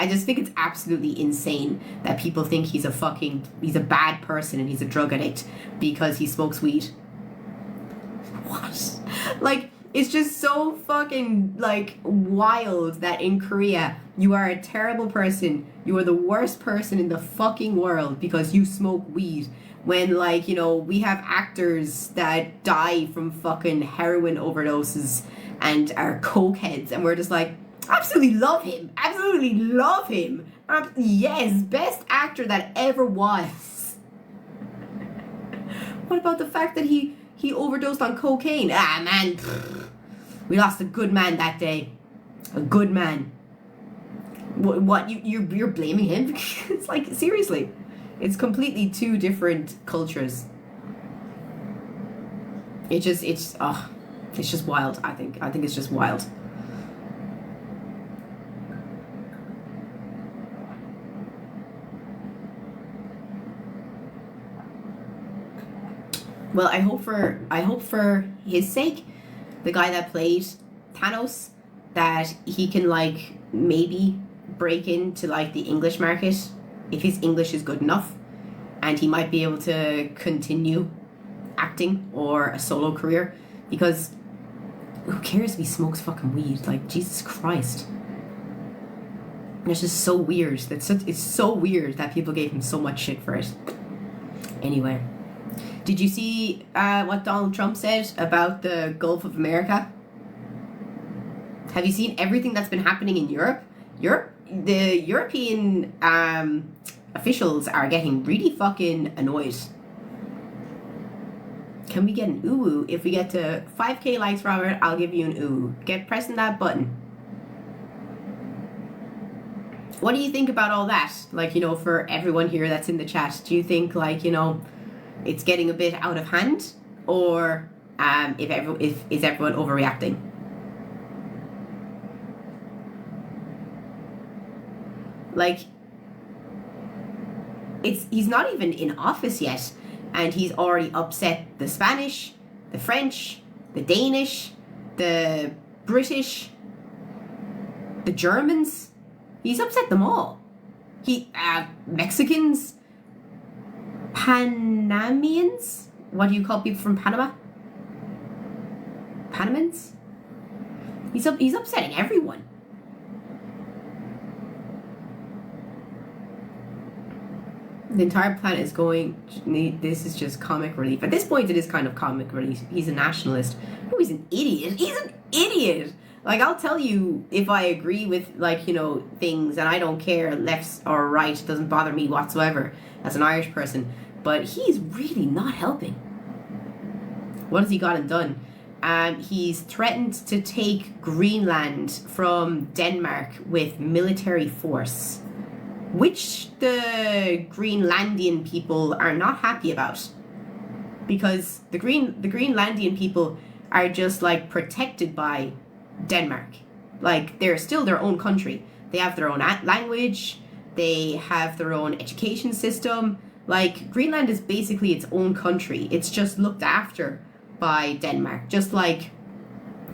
I just think it's absolutely insane that people think he's a bad person and he's a drug addict because he smokes weed. What? Like, it's just so fucking, like, wild that in Korea, you are a terrible person. You are the worst person in the fucking world because you smoke weed. When, like, you know, we have actors that die from fucking heroin overdoses and are cokeheads, and we're just like, absolutely love him. Absolutely love him. Yes, best actor that ever was. What about the fact that he overdosed on cocaine? Ah, man. We lost a good man that day. A good man. What you're blaming him? It's like, seriously. It's completely two different cultures. It's just wild, I think. I think it's just wild. Well, I hope for his sake, the guy that played Thanos, that he can, like, maybe break into, like, the English market if his English is good enough, and he might be able to continue acting or a solo career, because who cares if he smokes fucking weed? Like, Jesus Christ. It's just so weird. It's so weird that people gave him so much shit for it. Anyway. Did you see what Donald Trump said about the Gulf of America? Have you seen everything that's been happening in Europe? The European officials are getting really fucking annoyed. Can we get an ooh? If we get to 5k likes, Robert, I'll give you an ooh. Get pressing that button. What do you think about all that? Like, you know, for everyone here that's in the chat, do you think, like, you know, it's getting a bit out of hand, or is everyone overreacting? Like, he's not even in office yet, and he's already upset the Spanish, the French, the Danish, the British, the Germans. He's upset them all. Mexicans, Panamanians? What do you call people from Panama? Panamans? He's upsetting everyone. The entire planet is going, this is just comic relief. At this point, it is kind of comic relief. He's a nationalist. Oh, he's an idiot. He's an idiot. Like, I'll tell you if I agree with, like, you know, things, and I don't care left or right. It doesn't bother me whatsoever as an Irish person. But he's really not helping. What has he gotten done? He's threatened to take Greenland from Denmark with military force, which the Greenlandian people are not happy about, because the Greenlandian people are just, like, protected by Denmark. Like, they're still their own country. They have their own language. They have their own education system. Like, Greenland is basically its own country. It's just looked after by Denmark. Just like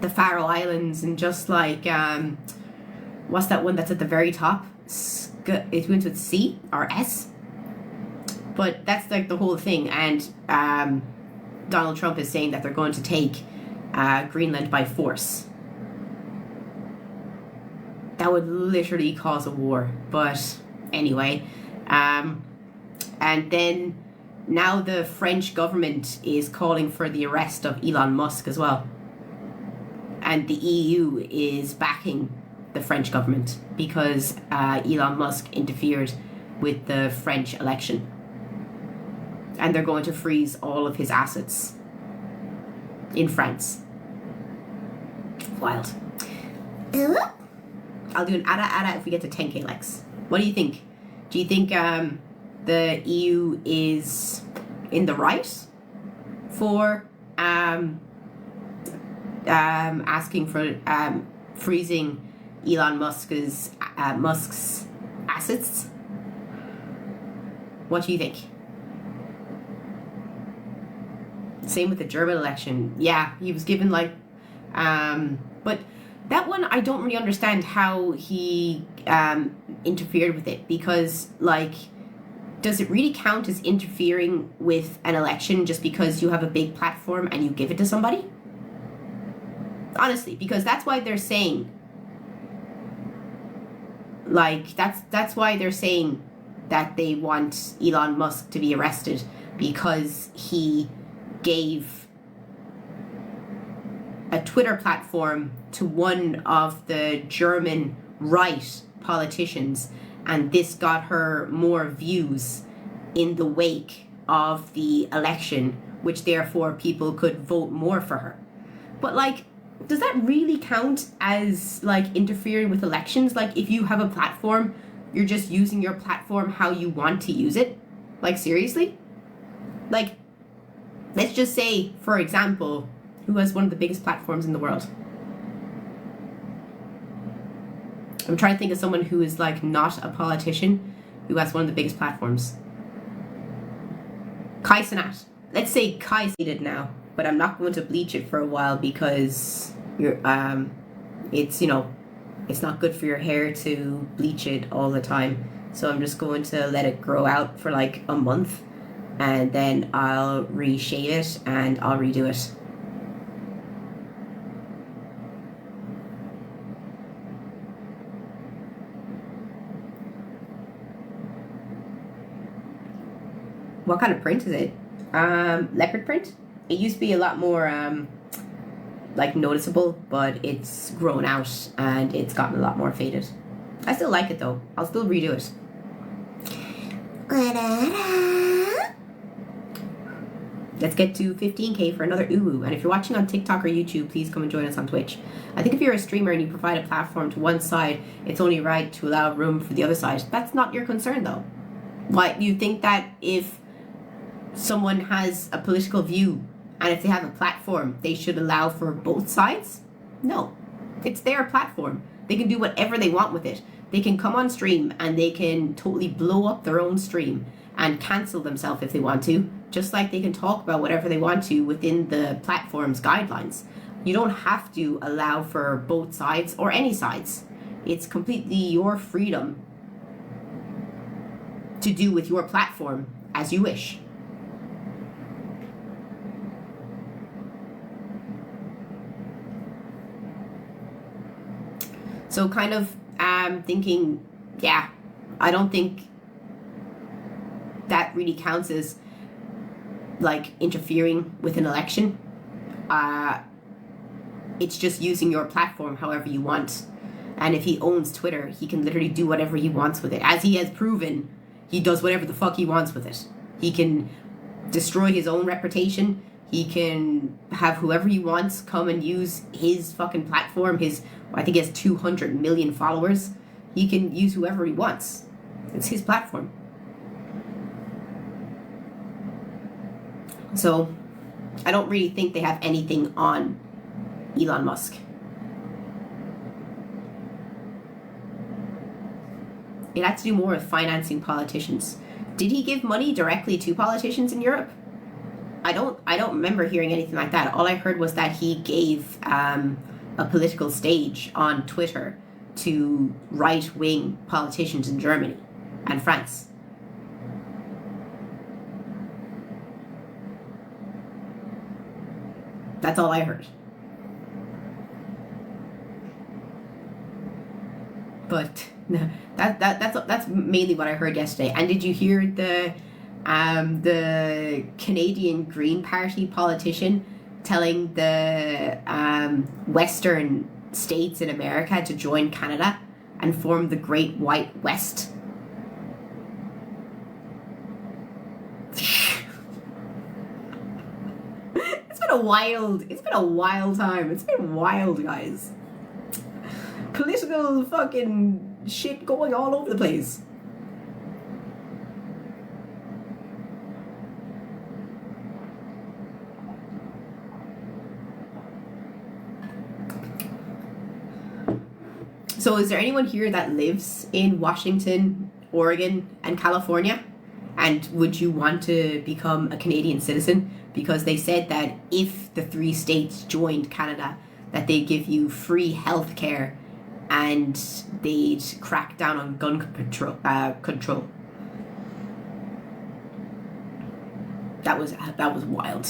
the Faroe Islands, and just like, what's that one that's at the very top? It went with C or S. But that's, like, the whole thing. And Donald Trump is saying that they're going to take Greenland by force. That would literally cause a war. But anyway, and then now the French government is calling for the arrest of Elon Musk as well. And the EU is backing the French government because Elon Musk interfered with the French election. And they're going to freeze all of his assets in France. Wild. I'll do an ada if we get to 10k likes. What do you think? Do you think the EU is in the right for asking for freezing Elon Musk's assets? What do you think? Same with the German election. Yeah, he was given, like, but that one I don't really understand how he interfered with it, because, like, does it really count as interfering with an election just because you have a big platform and you give it to somebody? Honestly, because that's why they're saying, like, that's why they're saying that they want Elon Musk to be arrested, because he gave a Twitter platform to one of the German right politicians, and this got her more views in the wake of the election, which therefore people could vote more for her. But, like, does that really count as, like, interfering with elections? Like, if you have a platform, you're just using your platform how you want to use it? Like, seriously? Like, let's just say, for example, who has one of the biggest platforms in the world? I'm trying to think of someone who is, like, not a politician who has one of the biggest platforms. Kai Cenat. Let's say Kai did it now, but I'm not going to bleach it for a while because it's, you know, it's not good for your hair to bleach it all the time. So I'm just going to let it grow out for like a month, and then I'll reshave it and I'll redo it. What kind of print is it? Leopard print. It used to be a lot more like noticeable, but it's grown out and it's gotten a lot more faded. I still like it though. I'll still redo it. Let's get to 15k for another uwu. And if you're watching on TikTok or YouTube, please come and join us on Twitch. I think if you're a streamer and you provide a platform to one side, it's only right to allow room for the other side. That's not your concern though. Why you think that if someone has a political view and if they have a platform, they should allow for both sides? No. It's their platform. They can do whatever they want with it. They can come on stream and they can totally blow up their own stream and cancel themselves if they want to, just like they can talk about whatever they want to within the platform's guidelines. You don't have to allow for both sides or any sides. It's completely your freedom to do with your platform as you wish. So kind of thinking, yeah, I don't think that really counts as like interfering with an election. It's just using your platform however you want. And if he owns Twitter, he can literally do whatever he wants with it. As he has proven, he does whatever the fuck he wants with it. He can destroy his own reputation. He can have whoever he wants come and use his fucking platform. I think he has 200 million followers. He can use whoever he wants. It's his platform. So, I don't really think they have anything on Elon Musk. It had to do more with financing politicians. Did he give money directly to politicians in Europe? I don't remember hearing anything like that. All I heard was that he gave a political stage on Twitter to right-wing politicians in Germany and France. That's all I heard. But that's mainly what I heard yesterday. And did you hear the Canadian Green Party politician telling the Western states in America to join Canada and form the Great White West? It's been a wild time. It's been wild, guys. Political fucking shit going all over the place. So is there anyone here that lives in Washington, Oregon, and California? And would you want to become a Canadian citizen? Because they said that if the 3 states joined Canada, that they give you free health care and they'd crack down on gun control. That was wild.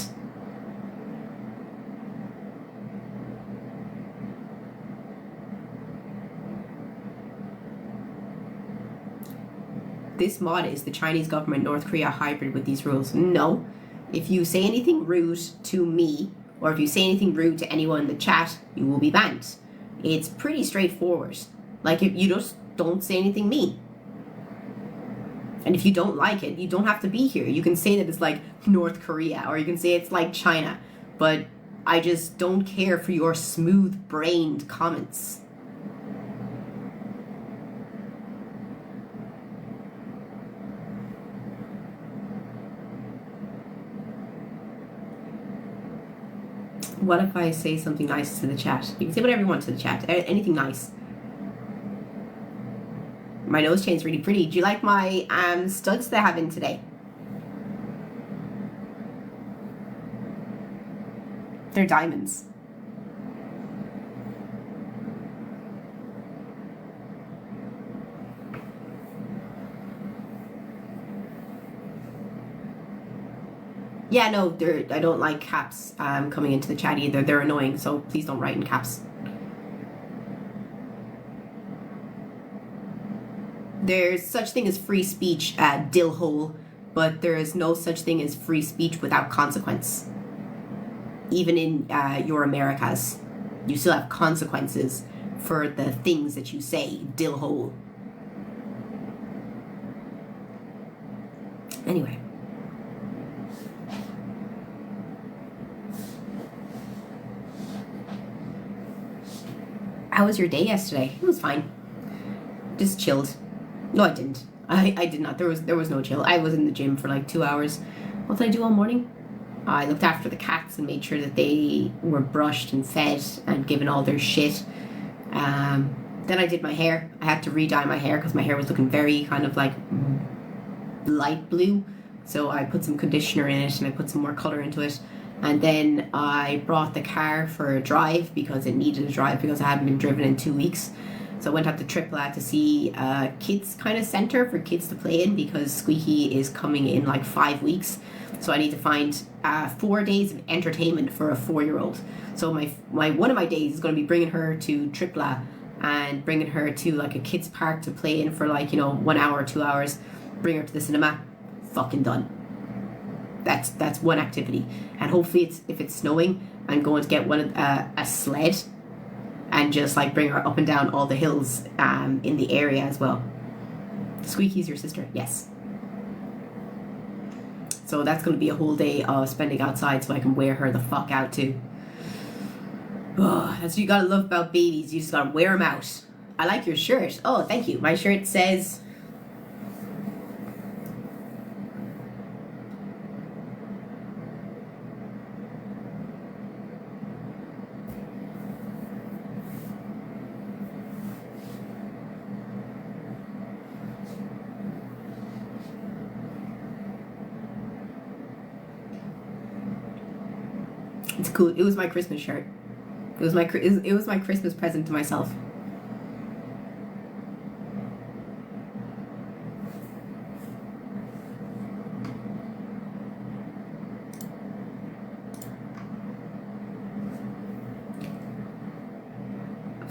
This mod is the Chinese government North Korea hybrid with these rules. No. If you say anything rude to me, or if you say anything rude to anyone in the chat, you will be banned. It's pretty straightforward. Like, if you just don't say anything mean. And if you don't like it, you don't have to be here. You can say that it's like North Korea, or you can say it's like China. But I just don't care for your smooth-brained comments. What if I say something nice to the chat? You can say whatever you want to the chat. Anything nice. My nose chain's really pretty. Do you like my studs that I have in today? They're diamonds. Yeah, no, I don't like caps coming into the chat either. They're annoying, so please don't write in caps. There's such thing as free speech at Dillhole, but there is no such thing as free speech without consequence. Even in your Americas, you still have consequences for the things that you say, Dillhole. Anyway. How was your day yesterday? It was fine. Just chilled. No, I didn't. I did not. There was no chill. I was in the gym for like 2 hours. What did I do all morning? I looked after the cats and made sure that they were brushed and fed and given all their shit. Then I did my hair. I had to re-dye my hair because my hair was looking very kind of like light blue. So I put some conditioner in it and I put some more colour into it. And then I brought the car for a drive because it needed a drive because I hadn't been driven in 2 weeks. So I went up to Tripla to see a kids kind of centre for kids to play in because Squeaky is coming in like 5 weeks. So I need to find 4 days of entertainment for a 4-year-old. So my one of my days is going to be bringing her to Tripla and bringing her to like a kids park to play in for like, 1 hour or 2 hours. Bring her to the cinema. Fucking done. That's one activity. And hopefully if it's snowing, I'm going to get a sled and just like bring her up and down all the hills in the area as well. Squeaky's your sister? Yes. So that's going to be a whole day of spending outside so I can wear her the fuck out too. Oh, that's what you gotta love about babies. You just gotta wear them out. I like your shirt. Oh, thank you. My shirt says... It's cool. It was my Christmas shirt. It was my Christmas present to myself.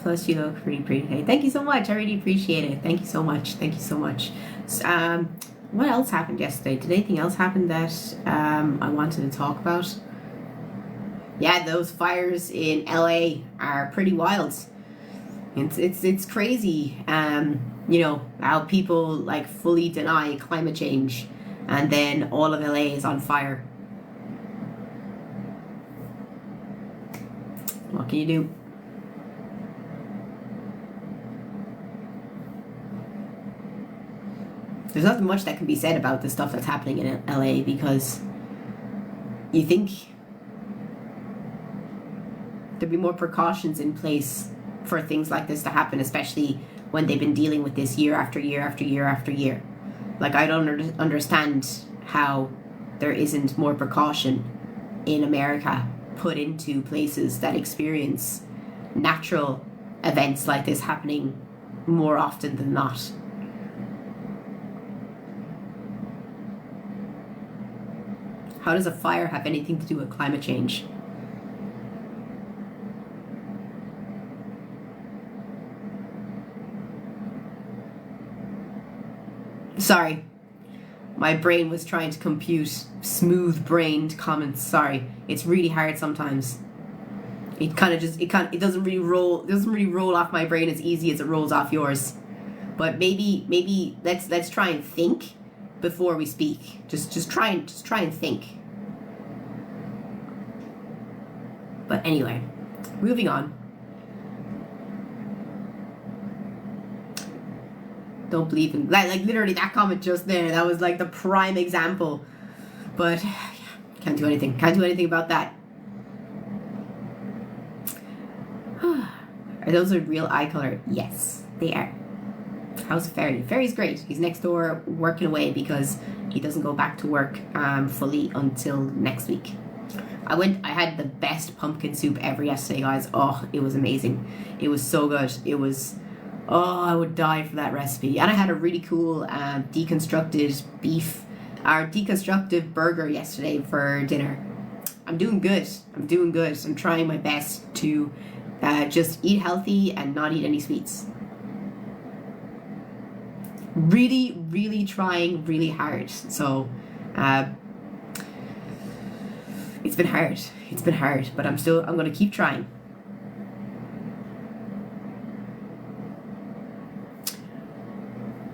Plus, you look pretty pretty today. Thank you so much. I really appreciate it. Thank you so much. Thank you so much. What else happened yesterday? Did anything else happen that I wanted to talk about? Yeah, those fires in LA are pretty wild. It's crazy. How people like fully deny climate change, and then all of LA is on fire. What can you do? There's nothing much that can be said about the stuff that's happening in LA because you think there'd be more precautions in place for things like this to happen, especially when they've been dealing with this year after year after year after year. Like, I don't understand how there isn't more precaution in America put into places that experience natural events like this happening more often than not. How does a fire have anything to do with climate change? Sorry. My brain was trying to compute smooth-brained comments. Sorry. It's really hard sometimes. It doesn't really roll off my brain as easy as it rolls off yours. But maybe let's try and think before we speak. Just try and think. But anyway, moving on. Don't believe in like literally that comment just there. That was like the prime example. But can't do anything. Can't do anything about that. Are those a real eye color? Yes, they are. How's Ferry? Ferry's great. He's next door working away because he doesn't go back to work fully until next week. I had the best pumpkin soup ever yesterday, guys. Oh, it was amazing. It was so good. It was, I would die for that recipe. And I had a really cool deconstructed burger yesterday for dinner. I'm doing good. I'm trying my best to just eat healthy and not eat any sweets. Really, really trying really hard. So, it's been hard, but I'm going to keep trying.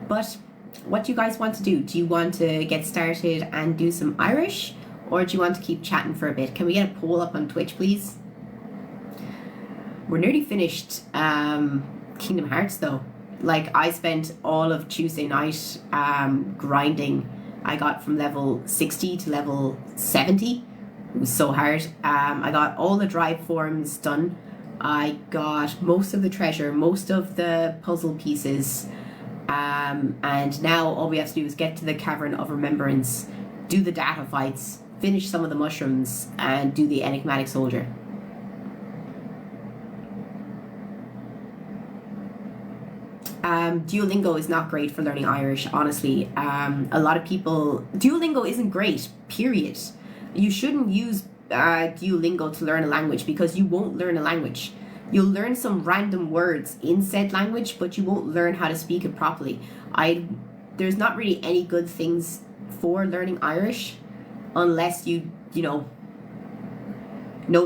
But what do you guys want to do? Do you want to get started and do some Irish, or do you want to keep chatting for a bit? Can we get a poll up on Twitch, please? We're nearly finished Kingdom Hearts though. Like, I spent all of Tuesday night grinding. I got from level 60 to level 70. It was so hard. I got all the drive forms done. I got most of the treasure, most of the puzzle pieces. And now all we have to do is get to the Cavern of Remembrance, do the data fights, finish some of the mushrooms, and do the enigmatic soldier. Duolingo is not great for learning Irish, honestly. A lot of people... Duolingo isn't great, period. You shouldn't use Duolingo to learn a language, because you won't learn a language. You'll learn some random words in said language, but you won't learn how to speak it properly. There's not really any good things for learning Irish unless you know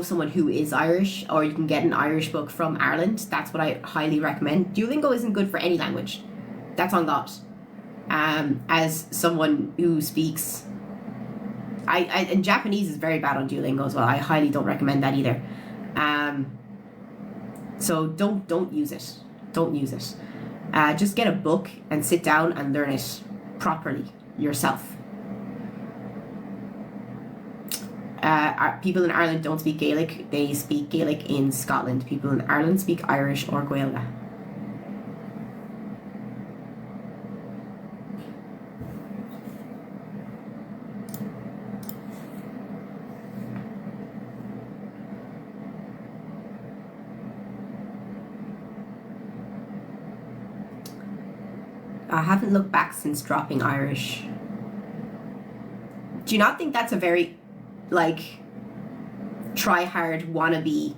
someone who is Irish, or you can get an Irish book from Ireland. That's what I highly recommend. Duolingo isn't good for any language. That's on God. As someone who speaks... and Japanese is very bad on Duolingo as well. I highly don't recommend that either. So don't use it. Don't use it. Just get a book and sit down and learn it properly yourself. People in Ireland don't speak Gaelic. They speak Gaelic in Scotland. People in Ireland speak Irish or Gaeilge. I haven't looked back since dropping Irish. Do you not think that's a very, try hard, wannabe,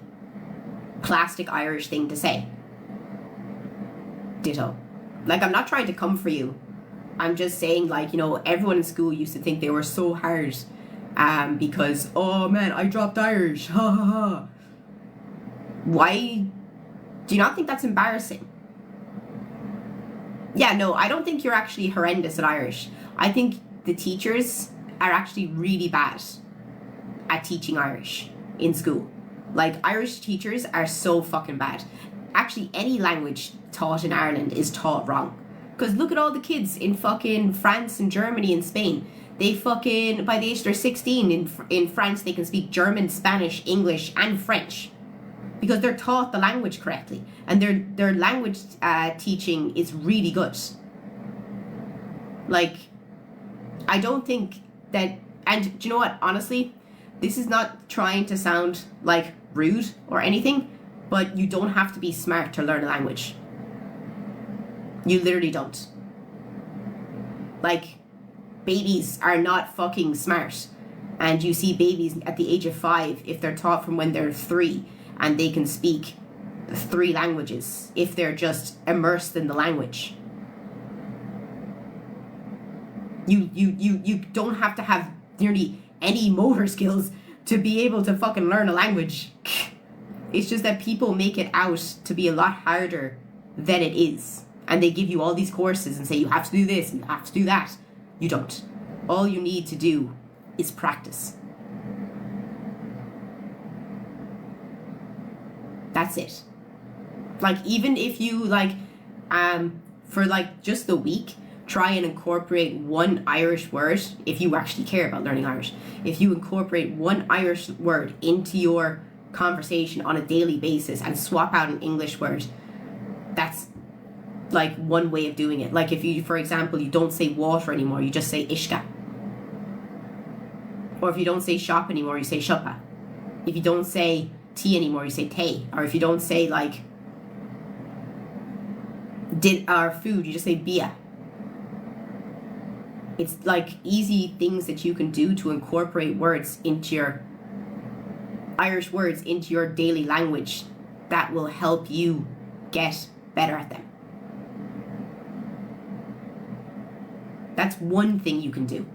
plastic Irish thing to say? Ditto. I'm not trying to come for you. I'm just saying, everyone in school used to think they were so hard because, oh man, I dropped Irish. Ha ha ha. Why? Do you not think that's embarrassing? Yeah, no, I don't think you're actually horrendous at Irish. I think the teachers are actually really bad at teaching Irish in school. Irish teachers are so fucking bad. Actually, any language taught in Ireland is taught wrong. Because look at all the kids in fucking France and Germany and Spain. They fucking, by the age they're 16, in France they can speak German, Spanish, English, and French. Because they're taught the language correctly. And their language teaching is really good. I don't think that... And do you know what? Honestly, this is not trying to sound rude or anything. But you don't have to be smart to learn a language. You literally don't. Like, babies are not fucking smart. And you see babies at the age of 5, if they're taught from when they're 3, and they can speak 3 languages, if they're just immersed in the language. You don't have to have nearly any motor skills to be able to fucking learn a language. It's just that people make it out to be a lot harder than it is. And they give you all these courses and say you have to do this and you have to do that. You don't. All you need to do is practice. That's it. Like, even if you, like, for, like, just the week, try and incorporate one Irish word, if you actually care about learning Irish. If you incorporate one Irish word into your conversation on a daily basis and swap out an English word, that's like one way of doing it. Like, if you, for example, you don't say water anymore, you just say ishka. Or if you don't say shop anymore, you say shoppa. If you don't say tea anymore, you say tay. Or if you don't say, like, food, you just say bia. It's like easy things that you can do to incorporate words into your Irish words into your daily language that will help you get better at them. That's one thing you can do.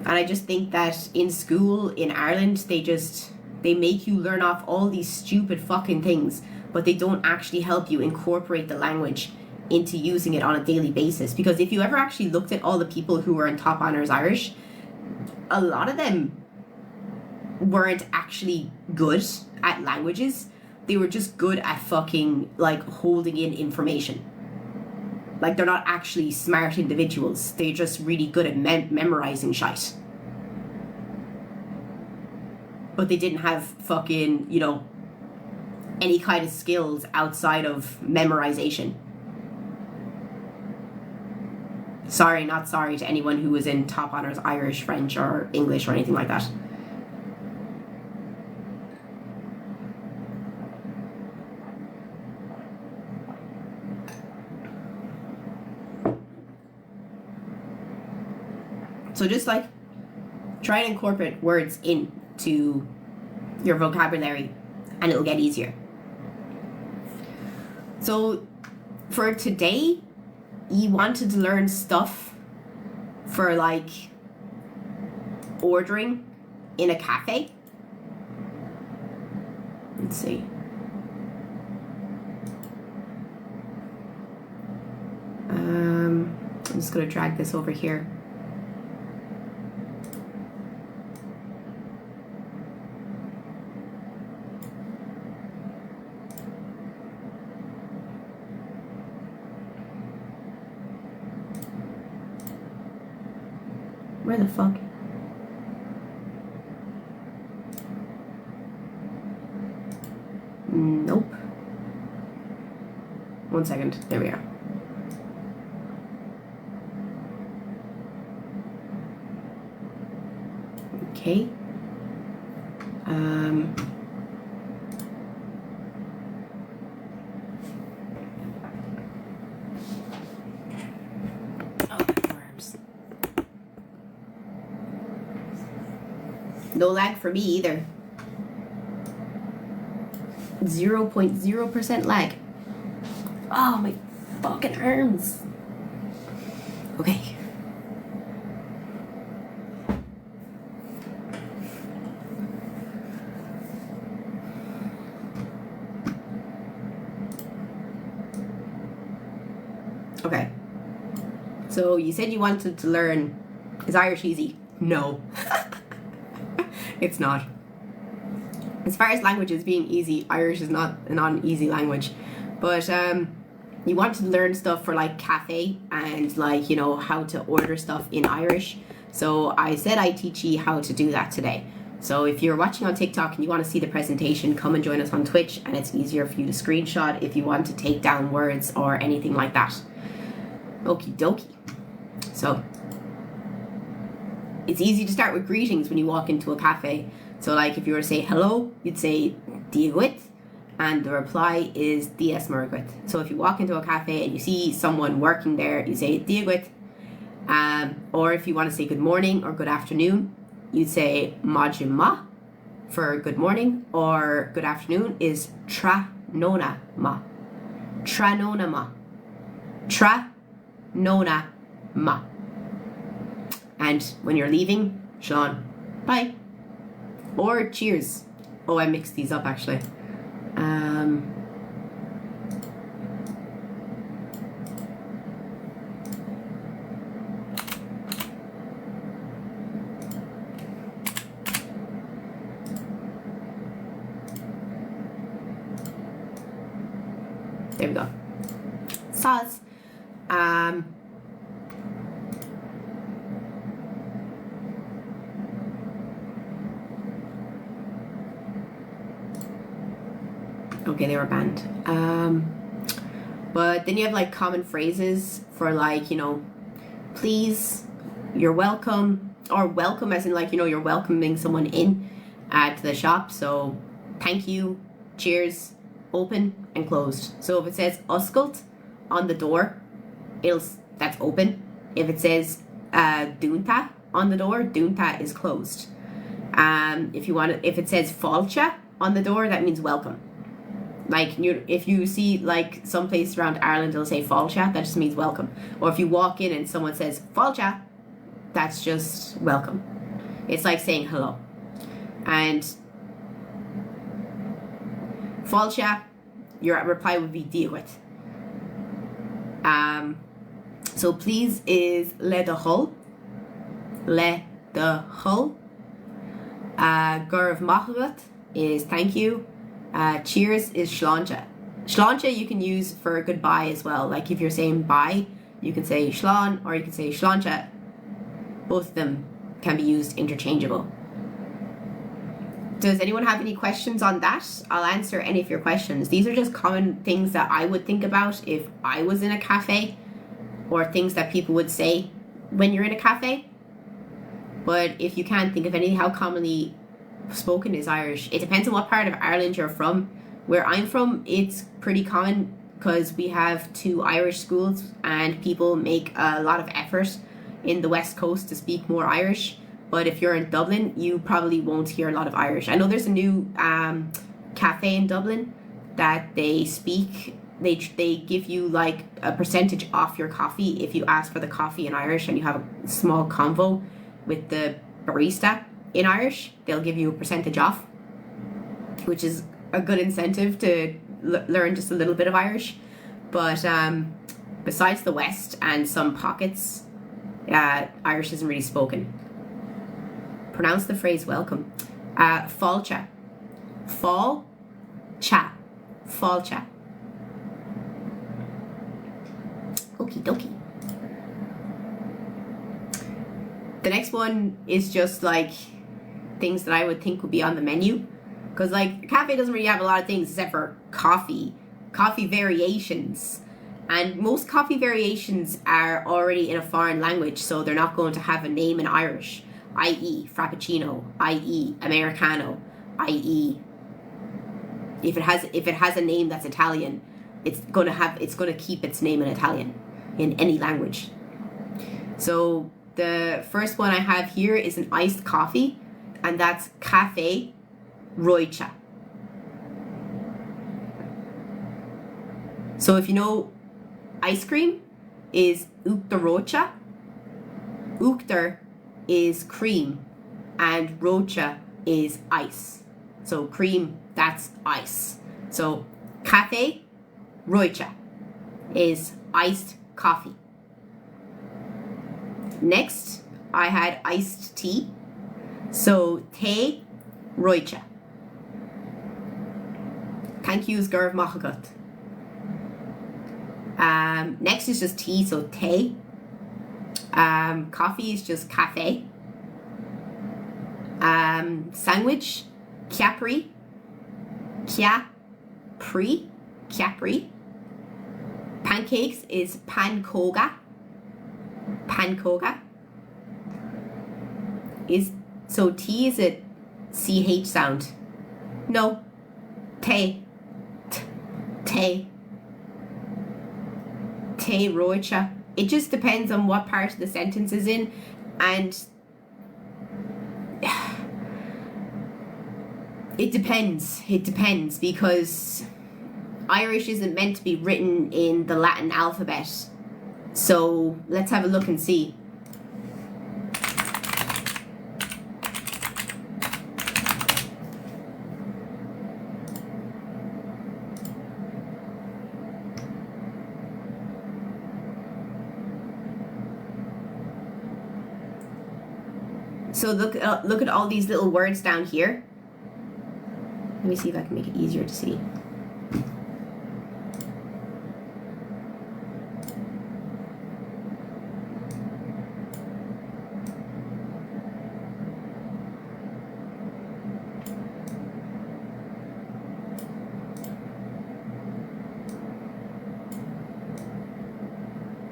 And I just think that in school in Ireland, they make you learn off all these stupid fucking things, but they don't actually help you incorporate the language into using it on a daily basis. Because if you ever actually looked at all the people who were in top honors Irish, a lot of them weren't actually good at languages. They were just good at fucking, like, holding in information. Like, they're not actually smart individuals. They're just really good at memorizing shite. But they didn't have fucking, you know, any kind of skills outside of memorization. Sorry, not sorry to anyone who was in top honors Irish, French, or English, or anything like that. So just, like, try and incorporate words into your vocabulary and it'll get easier. So for today, you wanted to learn stuff for, like, ordering in a cafe. Let's see. I'm just going to drag this over here. Where the fuck? Nope. 1 second. There we are. Okay. No lag for me either. 0.0% lag. Oh, my fucking arms. Okay. Okay. So you said you wanted to learn, is Irish easy? No. It's not. As far as languages being easy, Irish is not an easy language. But you want to learn stuff for, like, cafe and, like, you know, how to order stuff in Irish. So I said I'd teach you how to do that today. So if you're watching on TikTok and you want to see the presentation, come and join us on Twitch, and it's easier for you to screenshot if you want to take down words or anything like that. Okie dokie. So it's easy to start with greetings when you walk into a cafe. So, like, if you were to say hello, you'd say diagwit, and the reply is Dias Margaret. So if you walk into a cafe and you see someone working there, you say Diagwit. Or if you want to say good morning or good afternoon, you'd say Majima for good morning, or good afternoon is Tra Nona Ma. Tra Nona Ma. Tra Nona Ma. And when you're leaving, Sean, bye. Or cheers. Oh, I mixed these up actually. There we go. Sauce. Okay, they were banned. But then you have like common phrases for like, you know, please, you're welcome, or welcome as in like, you know, you're welcoming someone in to the shop. So thank you, cheers, open and closed. So if it says Uskult on the door, that's open. If it says Dunta on the door, Dunta is closed. If it says Falcha on the door, that means welcome. Like if you see like some place around Ireland, they'll say Falcha, that just means welcome. Or if you walk in and someone says Falcha, that's just welcome. It's like saying hello. And Falcha, your reply would be Diagwit. So please is Le de Hull. Le de Hull. Gurv Machagat is thank you. Cheers is Sláinte. Sláinte you can use for goodbye as well. Like if you're saying bye, you can say Slán or you can say Sláinte. Both of them can be used interchangeable. Does anyone have any questions on that? I'll answer any of your questions. These are just common things that I would think about if I was in a cafe, or things that people would say when you're in a cafe. But if you can't think of anything, how commonly spoken is Irish? It depends on what part of Ireland you're from. Where I'm from, it's pretty common because we have 2 Irish schools and people make a lot of effort in the West Coast to speak more Irish. But if you're in Dublin, you probably won't hear a lot of Irish. I know there's a new cafe in Dublin that they speak. They give you like a percentage off your coffee if you ask for the coffee in Irish and you have a small convo with the barista in Irish. They'll give you a percentage off, which is a good incentive to learn just a little bit of Irish. But besides the West and some pockets, Irish isn't really spoken. Pronounce the phrase welcome. Falcha. Falcha. Falcha. Okie dokie. The next one is just like things that I would think would be on the menu. Because like a cafe doesn't really have a lot of things except for coffee variations. And most coffee variations are already in a foreign language, so they're not going to have a name in Irish, i.e. Frappuccino, i.e. Americano, i.e. if it has a name that's Italian, it's gonna keep its name in Italian in any language. So the first one I have here is an iced coffee, and that's Cafe Roicha. So if you know ice cream is Uachtar Rocha. Uachtar is cream and Rocha is ice. So cream, that's ice. So Cafe Roicha is iced coffee. Next, I had iced tea. So Té Roicha. Thank you is Gurv Machagat. Next is just tea, so Té. Coffee is just Cafe. Sandwich, Chiapri. Chiapri. Pancakes is Pancoga. So T is a CH sound. No. Té. te, te roicha. It just depends on what part of the sentence is in, and it depends because Irish isn't meant to be written in the Latin alphabet. So let's have a look and see. So look at all these little words down here. Let me see if I can make it easier to see.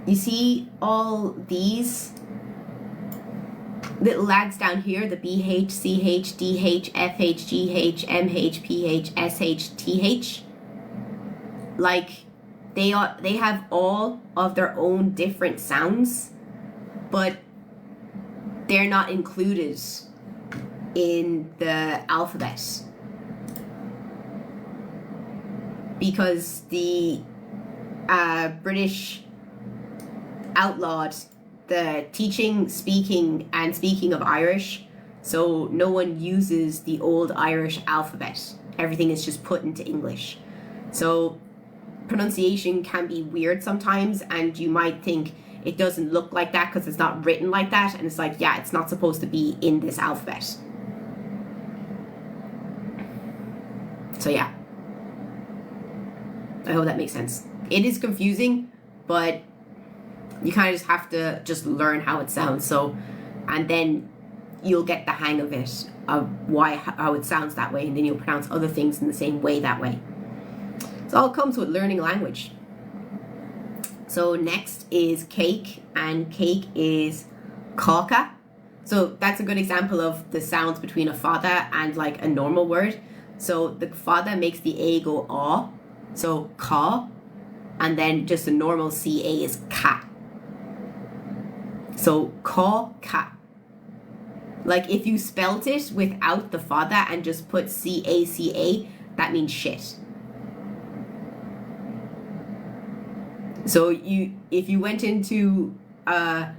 You see all these little lads down here, the BH, CH, DH, FH, GH, MH, PH, SH, TH. Like, they have all of their own different sounds, but they're not included in the alphabet. Because the British outlawed the teaching, speaking, and speaking of Irish, so no one uses the old Irish alphabet. Everything is just put into English. So pronunciation can be weird sometimes, and you might think it doesn't look like that because it's not written like that, and it's like, yeah, it's not supposed to be in this alphabet. So yeah, I hope that makes sense. It is confusing, but you kind of just have to just learn how it sounds. So, and then you'll get the hang of it, of how it sounds that way, and then you'll pronounce other things in the same way that way. So it all comes with learning language. So next is cake, and cake is caca. So that's a good example of the sounds between a fada and like a normal word. So the fada makes the A go aw, so ca, and then just a normal CA is ca. So ca. Like if you spelt it without the fada and just put CACA, that means shit. So if you went into a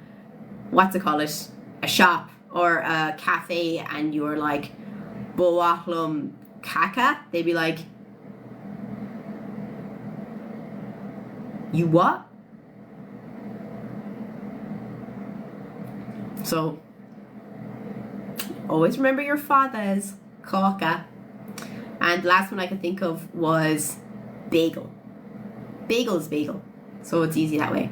shop or a cafe and you were like boachlum caca, they'd be like, you what? So always remember your fathers, caca. And the last one I could think of was bagel. Bagel is bagel, so it's easy that way.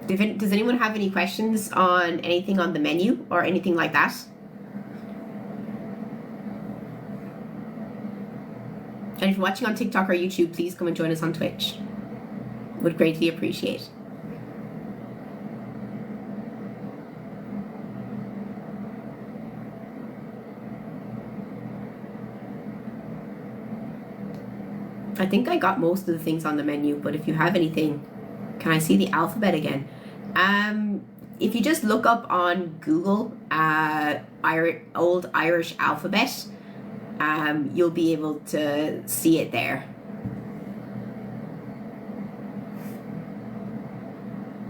Does anyone have any questions on anything on the menu or anything like that? And if you're watching on TikTok or YouTube, please come and join us on Twitch. Would greatly appreciate. I think I got most of the things on the menu, but if you have anything, can I see the alphabet again? If you just look up on Google old Irish alphabet, you'll be able to see it there.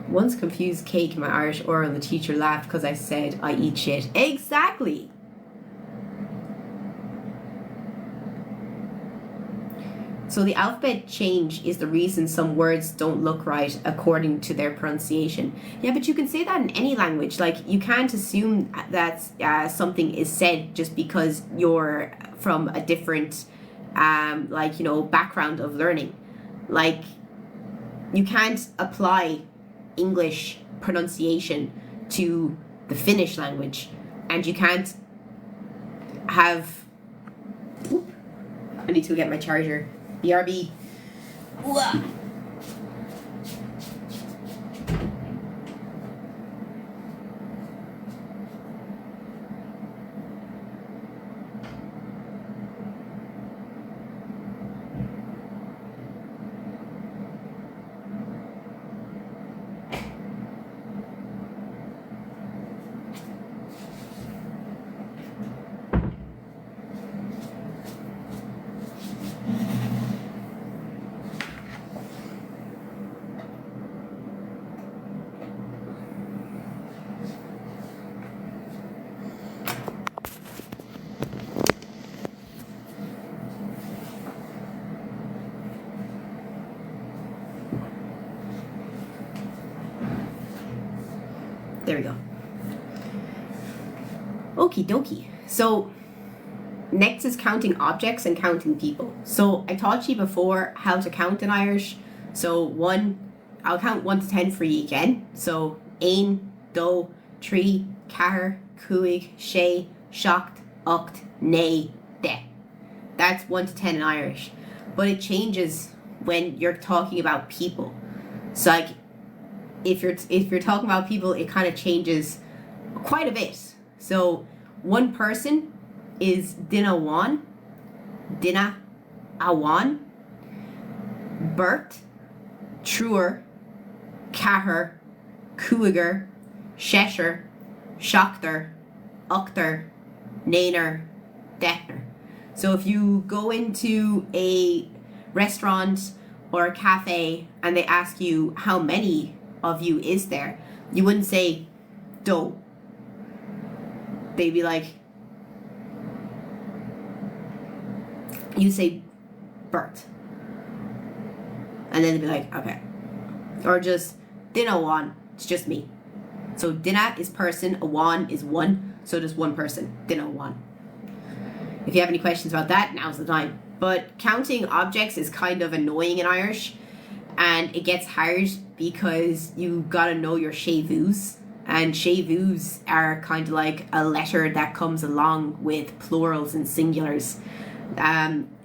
Once confused cake in my Irish oral, the teacher laughed because I said I eat shit. Exactly. So the alphabet change is the reason some words don't look right according to their pronunciation. Yeah, but you can say that in any language. Like, you can't assume that something is said just because you're from a different, background of learning. Like, you can't apply English pronunciation to the Finnish language, and you can't have... I need to get my charger. BRB. there we go. Okie dokie. So next is counting objects and counting people. So I taught you before how to count in Irish. So I'll count 1 to 10 for you again. So ein, do, trí, ceathair, cúig, sé, seacht, ocht, naoi, de. That's 1 to 10 in Irish. But it changes when you're talking about people. So like if you're talking about people, it kind of changes quite a bit. So one person is Dina Wan, Dina Awan, Bert, Truer, Ceathair, Cúigear, Sesher, Seachtar, Ochtar, Naonar, Deithnar. So if you go into a restaurant or a cafe and they ask you how many of you is there, you wouldn't say do. They'd be like, you say Bert. And then they'd be like, okay. Or just Dina Wan, it's just me. So Dina is person, a Wan is one, so just one person, Dina Wan. If you have any questions about that, now's the time. But counting objects is kind of annoying in Irish, and it gets hard because you gotta know your sévús, and sévús are kind of like a letter that comes along with plurals and singulars.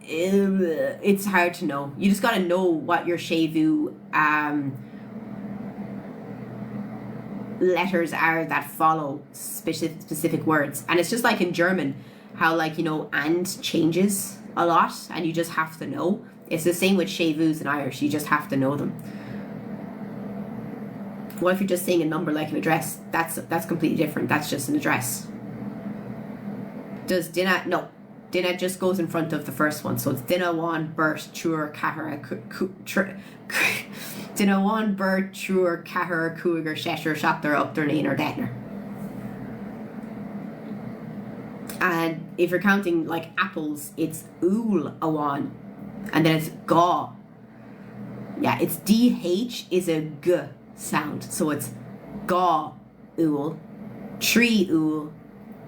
It's hard to know. You just gotta know what your sévú letters are that follow specific words. And it's just like in German, how like, you know, and changes a lot and you just have to know. It's the same with sévús in Irish, you just have to know them. What if you're just saying a number like an address? That's completely different. That's just an address. Does Dina? No. Dina just goes in front of the first one. So it's Dina Wan, Bert, Truer, Ceathair, Dina Wan, Bert, Truer, Ceathair, Cúigear, Sesher, Seachtar, Ochtar, Naonar, Deithnar. And if you're counting like apples, it's Úl Awan. And then it's Ga. Yeah, it's DH is a G sound. So it's Ga Úl, Trí Úl,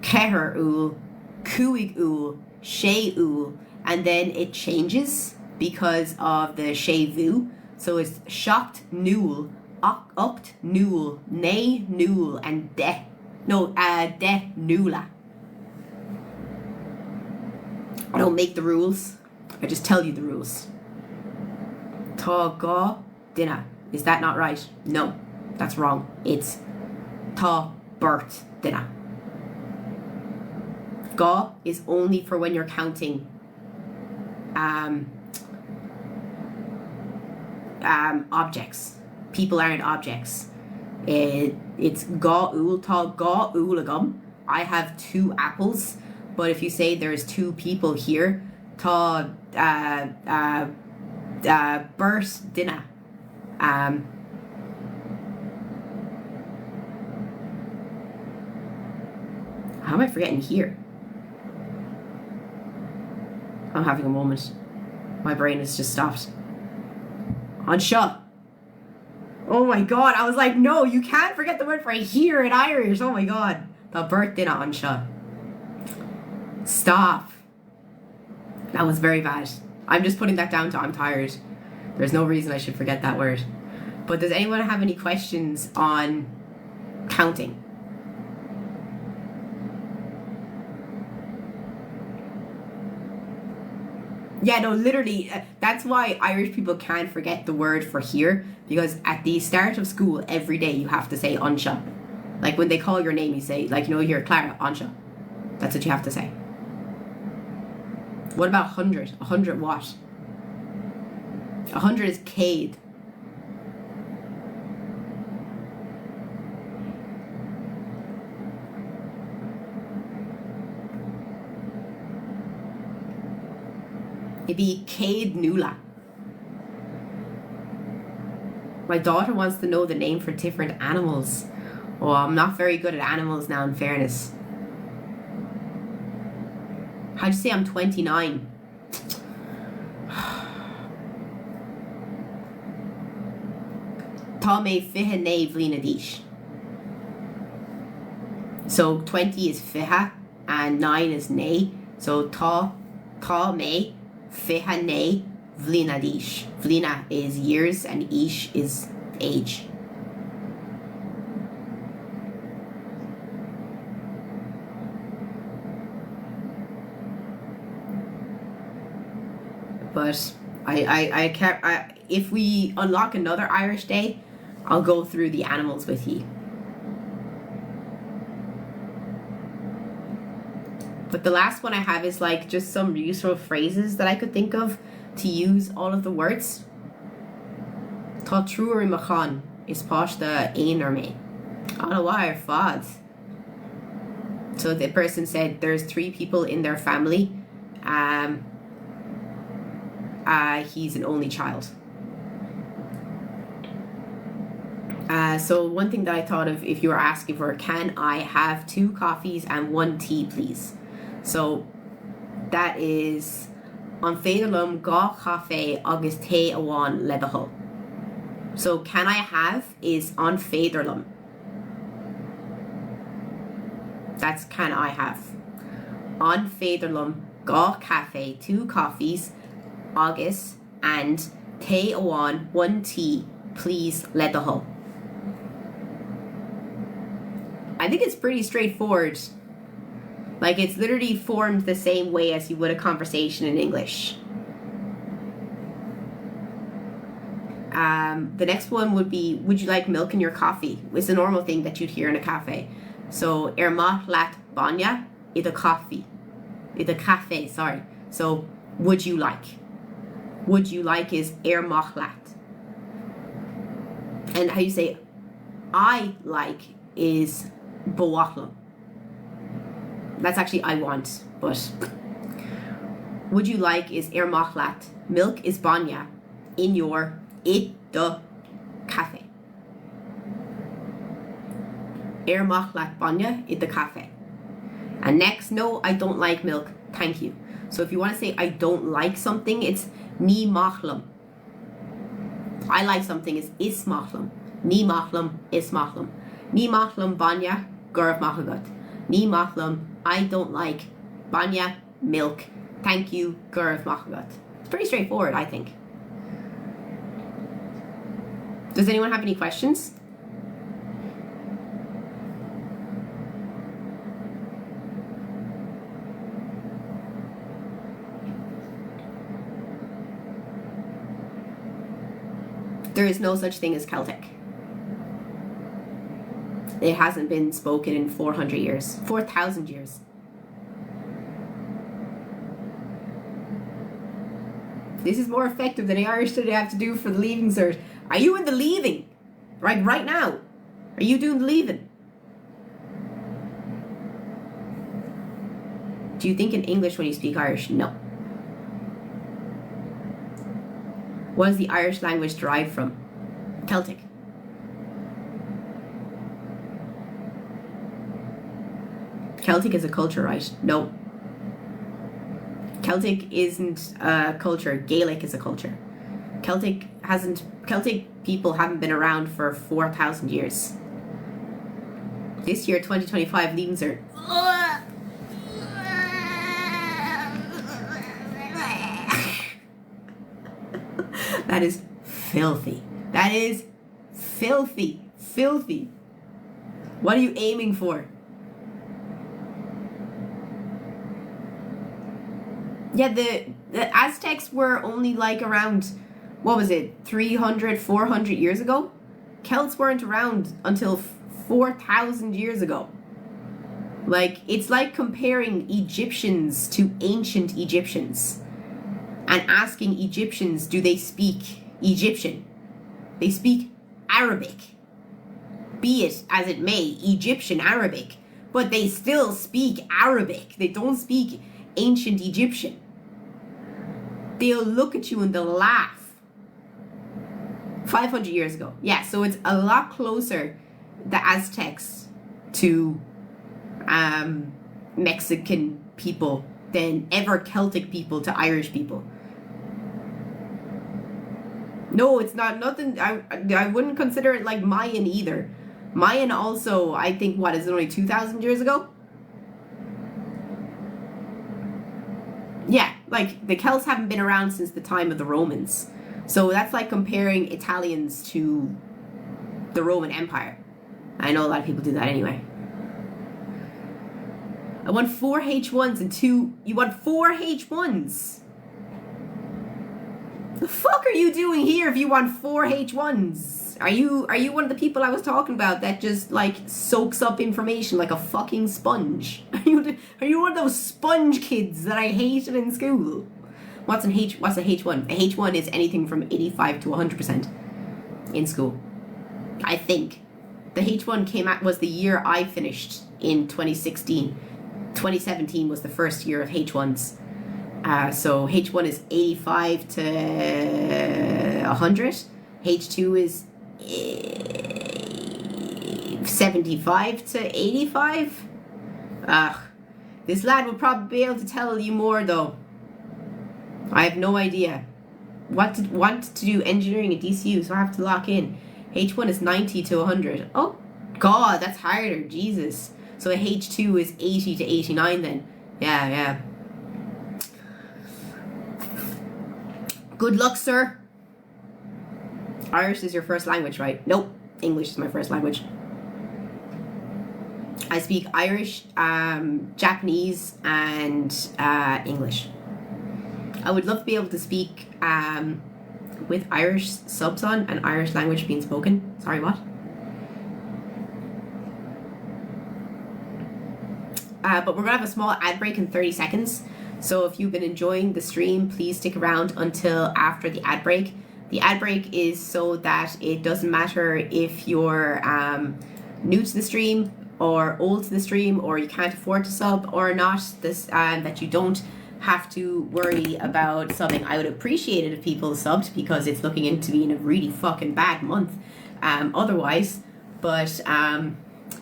Ceathair Úl, Cúig Úl, Sé Úl, and then it changes because of the sévú. So it's Seacht Núl, Ocht Núl, Naoi Núl, and De Núla. I don't make the rules, I just tell you the rules. Tá Ga Dina. Is that not right? No, that's wrong. It's Tá Bert Dina. Ga is only for when you're counting objects. People aren't objects. It's Ga Úl, Tá Ga Úl agam. I have 2 apples, but if you say there's 2 people here, Tá Bert Dina. How am I forgetting here? I'm having a moment. My brain has just stopped. Anseo. Oh my god, I was like, no, you can't forget the word for here in Irish. Oh my god. The Bert Dina anseo. Stop. That was very bad. I'm just putting that down to I'm tired. There's no reason I should forget that word. But does anyone have any questions on counting? Yeah, no, literally, that's why Irish people can't forget the word for here, because at the start of school, every day you have to say anseo. Like when they call your name, you say, like, you know, you're Clara, anseo. That's what you have to say. What about 100? 100 what? 100 is céad. It'd be céad núla. My daughter wants to know the name for different animals. Oh, I'm not very good at animals now, in fairness. How'd you say I'm 29? Tá mé 29 bhliain d'aois. So 20 is fiha and 9 is nay. So ta me, fiha nay, vlina dish. Vlina is years and ish is age. But I can't. If we unlock another Irish day, I'll go through the animals with you. But the last one I have is like just some useful phrases that I could think of to use all of the words. Tá trúr I machan is pasta ein or me. Anawire fad. So the person said there's 3 people in their family. He's an only child. So one thing that I thought of, if you were asking for, can I have 2 coffees and 1 tea, please? So that is an féidirlum gá cafe agus té amháin le do hull. So can I have is an féidirlum. That's can I have. An féidirlum gá cafe, 2 coffees, agus and té amháin 1 tea, please le do hull. I think it's pretty straightforward. Like, it's literally formed the same way as you would a conversation in English. The next one would be, would you like milk in your coffee? It's a normal thing that you'd hear in a cafe. So, maith leat banya I the coffee. I the cafe, sorry. So, would you like? Would you like is maith leat. And how you say I like is bawatlam. That's actually I want, but would you like is maith leat. Milk is banya in your I the cafe. Maith leat banya I the cafe. And next, no, I don't like milk. Thank you. So if you want to say I don't like something, it's ní machlam. I like something is machlam. Ní machlam is machlam. Ní machlam banya gurv machagat. Ní machlam I don't like banya milk. Thank you gurv machagat. It's pretty straightforward, I think. Does anyone have any questions? There is no such thing as Celtic. It hasn't been spoken in 400 years, 4,000 years. This is more effective than the Irish that I have to do for the leaving cert. Are you in the leaving? Right now? Are you doing the leaving? Do you think in English when you speak Irish? No. What is the Irish language derived from? Celtic. Celtic is a culture, right? No. Celtic isn't a culture. Gaelic is a culture. Celtic people haven't been around for 4,000 years. This year, 2025, leavings are... That is filthy. That is filthy. Filthy. What are you aiming for? Yeah, the Aztecs were only like around, what was it, 300, 400 years ago? Celts weren't around until 4,000 years ago. Like, it's like comparing Egyptians to ancient Egyptians and asking Egyptians, do they speak Egyptian? They speak Arabic. Be it as it may, Egyptian Arabic. But they still speak Arabic. They don't speak ancient Egyptian. They'll look at you and they'll laugh. 500 years ago. Yeah, so it's a lot closer, the Aztecs, to Mexican people than ever Celtic people to Irish people. No, it's not nothing. I wouldn't consider it like Mayan either. Mayan also, I think, what, is it only 2,000 years ago? Yeah, like, the Celts haven't been around since the time of the Romans. So that's like comparing Italians to the Roman Empire. I know a lot of people do that anyway. I want 4 H1s and 2... You want 4 H1s? The fuck are you doing here if you want 4 H1s? Are you one of the people I was talking about that just like soaks up information like a fucking sponge? Are you one of those sponge kids that I hated in school? What's a H1? A H1 is anything from 85 to 100% in school. I think. The H1 was the year I finished in 2016. 2017 was the first year of H1s. So H1 is 85 to 100. H2 is 75 to 85. This lad will probably be able to tell you more though. I have no idea. Want to do engineering at DCU, so I have to lock in. H1 is 90 to 100. Oh god, that's harder. Jesus. So a H2 is 80 to 89 then. Yeah. Good luck, sir. Irish is your first language, right? Nope. English is my first language. I speak Irish, Japanese, and English. I would love to be able to speak with Irish subs on and Irish language being spoken. Sorry, what? But we're going to have a small ad break in 30 seconds. So if you've been enjoying the stream, please stick around until after the ad break. The ad break is so that it doesn't matter if you're new to the stream or old to the stream or you can't afford to sub or not, that you don't have to worry about subbing. I would appreciate it if people subbed because it's looking into being a really fucking bad month otherwise, but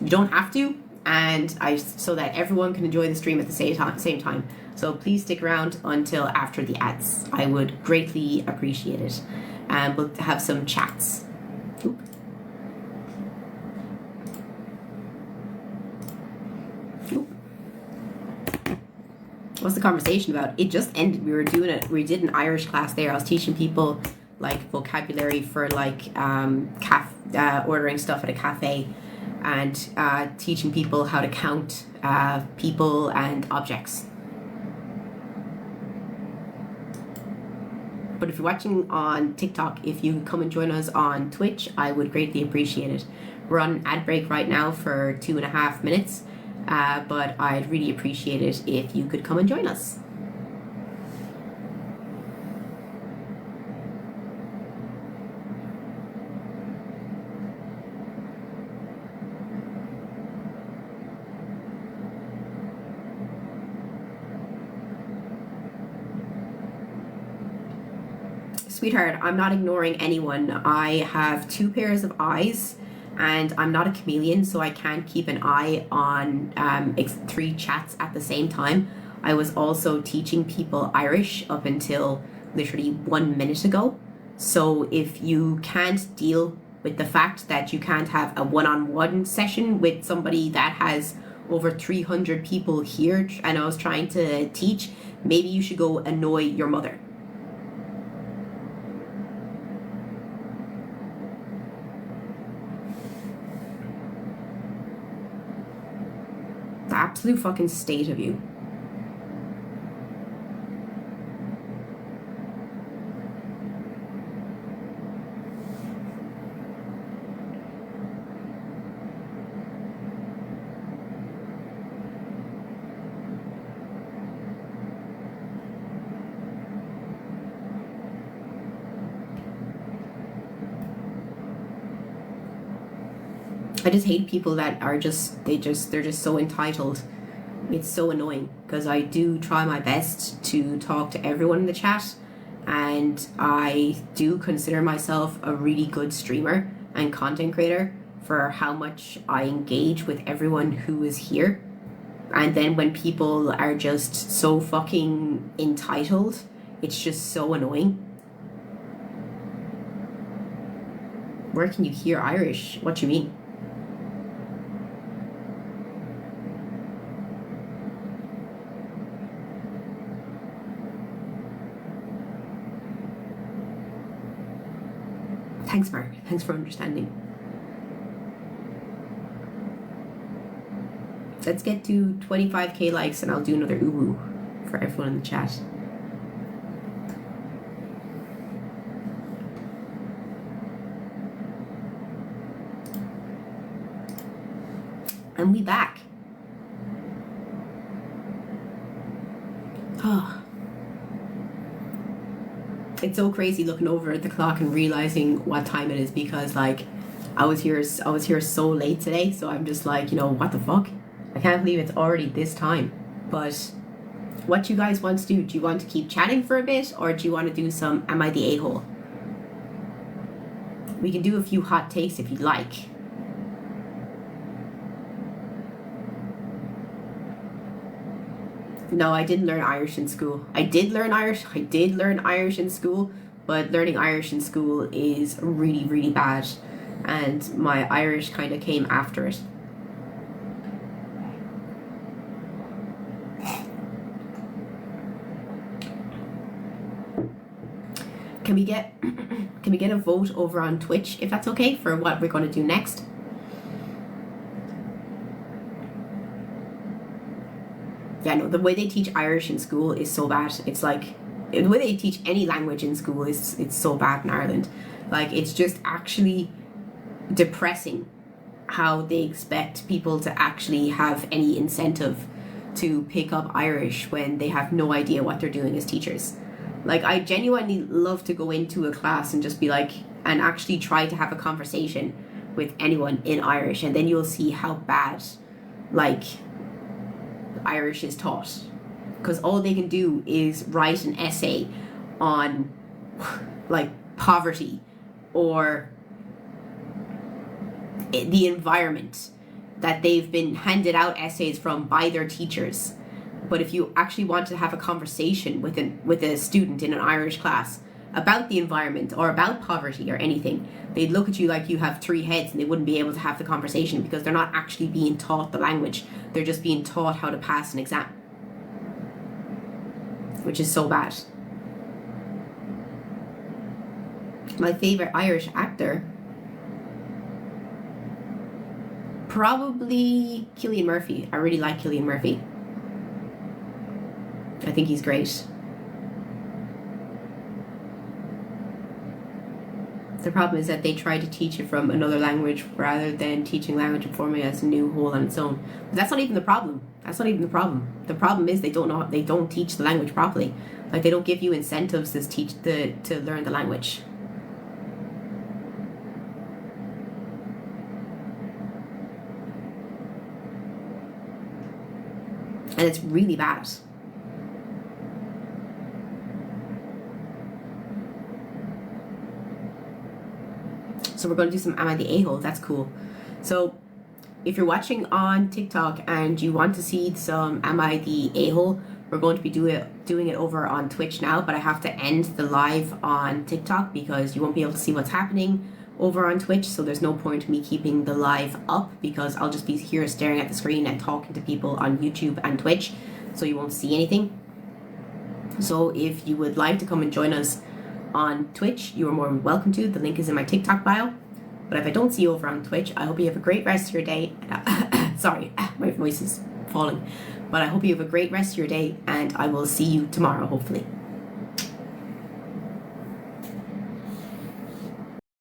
you don't have to, and so that everyone can enjoy the stream at the same time. So please stick around until after the ads. I would greatly appreciate it. And we'll have some chats. Oop. Oop. What's the conversation about? It just ended. We did an Irish class there. I was teaching people like vocabulary for like ordering stuff at a cafe, and teaching people how to count people and objects. But if you're watching on TikTok, if you come and join us on Twitch, I would greatly appreciate it. We're on an ad break right now for 2.5 minutes, but I'd really appreciate it if you could come and join us. Sweetheart, I'm not ignoring anyone. I have 2 pairs of eyes and I'm not a chameleon, so I can't keep an eye on 3 chats at the same time. I was also teaching people Irish up until literally 1 minute ago. So if you can't deal with the fact that you can't have a one-on-one session with somebody that has over 300 people here and I was trying to teach, maybe you should go annoy your mother. The absolute fucking state of you. I just hate people that are they're just so entitled. It's so annoying because I do try my best to talk to everyone in the chat, and I do consider myself a really good streamer and content creator for how much I engage with everyone who is here. And then when people are just so fucking entitled, it's just so annoying. Where can you hear Irish? What do you mean? Thanks, Mark. Thanks for understanding. Let's get to 25k likes and I'll do another uwu for everyone in the chat. And we back. Oh. It's so crazy looking over at the clock and realizing what time it is, because like I was here so late today, so I'm just like, you know, what the fuck? I can't believe it's already this time. But what do you guys want to do? Do you want to keep chatting for a bit, or do you want to do some Am I the A-hole? We can do a few hot takes if you'd like. No, I didn't learn Irish in school. I did learn Irish in school, but learning Irish in school is really, really bad. And my Irish kind of came after it. Can we get a vote over on Twitch, if that's okay, for what we're going to do next? Yeah, no, the way they teach Irish in school is so bad. It's like, the way they teach any language in school it's so bad in Ireland. Like, it's just actually depressing how they expect people to actually have any incentive to pick up Irish when they have no idea what they're doing as teachers. Like, I genuinely love to go into a class and just be like, and actually try to have a conversation with anyone in Irish, and then you'll see how bad, like, Irish is taught, because all they can do is write an essay on like poverty or the environment that they've been handed out essays from by their teachers. But if you actually want to have a conversation with a student in an Irish class about the environment or about poverty or anything, they'd look at you like you have three heads, and they wouldn't be able to have the conversation because they're not actually being taught the language. They're just being taught how to pass an exam, which is so bad. My favorite Irish actor, probably Cillian Murphy. I really like Cillian Murphy. I think he's great. The problem is that they try to teach it from another language rather than teaching language and forming it as a new whole on its own. But that's not even the problem. The problem is they don't teach the language properly. Like, they don't give you incentives to learn the language. And it's really bad. So we're going to do some Am I the A-hole? That's cool. So if you're watching on TikTok and you want to see some Am I the A-hole, we're going to be doing it over on Twitch now, but I have to end the live on TikTok because you won't be able to see what's happening over on Twitch, so there's no point in me keeping the live up because I'll just be here staring at the screen and talking to people on YouTube and Twitch, so you won't see anything. So if you would like to come and join us on Twitch, you are more than welcome to. The link is in my TikTok bio. But if I don't see you over on Twitch, I hope you have a great rest of your day. Sorry, my voice is falling. But I hope you have a great rest of your day, and I will see you tomorrow, hopefully.